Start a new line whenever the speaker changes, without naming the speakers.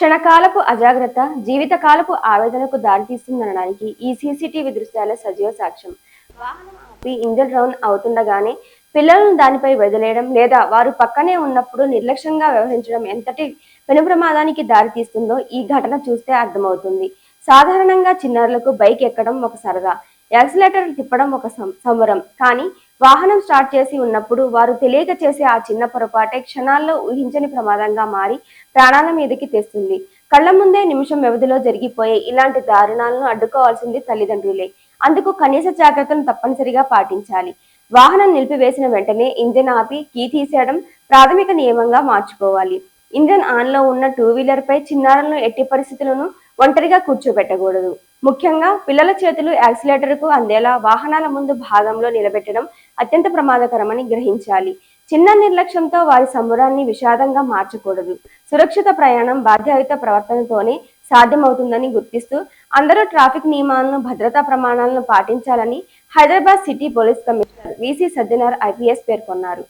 క్షణకాలపు అజాగ్రత్త జీవితకాలపు ఆవేదనకు దారితీస్తుందనడానికి ఈ సీసీటీవీ దృశ్యాల సజీవ సాక్ష్యం. వాహనం ఆపి ఇంజన్ రౌండ్ అవుతుండగానే పిల్లలను దానిపై వదిలేయడం లేదా వారు పక్కనే ఉన్నప్పుడు నిర్లక్ష్యంగా వ్యవహరించడం ఎంతటి పెను ప్రమాదానికి దారితీస్తుందో ఈ ఘటన చూస్తే అర్థమవుతుంది. సాధారణంగా చిన్నారులకు బైక్ ఎక్కడం ఒక సరదా, యాక్సిలేటర్ తిప్పడం ఒక సంబరం. కానీ వాహనం స్టార్ట్ చేసి ఉన్నప్పుడు వారు తెలియక చేసే ఆ చిన్న పొరపాటే క్షణాల్లో ఊహించని ప్రమాదంగా మారి ప్రాణాల మీదకి తెస్తుంది. కళ్ల ముందే నిమిషం వ్యవధిలో జరిగిపోయే ఇలాంటి దారుణాలను అడ్డుకోవాల్సింది తల్లిదండ్రులే. అందుకు కనీస జాగ్రత్తలను తప్పనిసరిగా పాటించాలి. వాహనం నిలిపివేసిన వెంటనే ఇంజిన్ ఆపి కీ తీసేయడం ప్రాథమిక నియమంగా మార్చుకోవాలి. ఇంజిన్ ఆన్లో ఉన్న టూ వీలర్ పై చిన్నారులను ఎట్టి పరిస్థితులను ఒంటరిగా కూర్చోబెట్టకూడదు. ముఖ్యంగా పిల్లల చేతులు యాక్సిలేటర్కు అందేలా వాహనాల ముందు భాగంలో నిలబెట్టడం అత్యంత ప్రమాదకరమని గ్రహించాలి. చిన్న నిర్లక్ష్యంతో వారి సంబరాన్ని విషాదంగా మార్చకూడదు. సురక్షిత ప్రయాణం బాధ్యత ప్రవర్తనతోనే సాధ్యమవుతుందని గుర్తిస్తూ అందరూ ట్రాఫిక్ నియమాలను, భద్రతా ప్రమాణాలను పాటించాలని Hyderabad city police commissioner VC Sajjanar IPS పేర్కొన్నారు.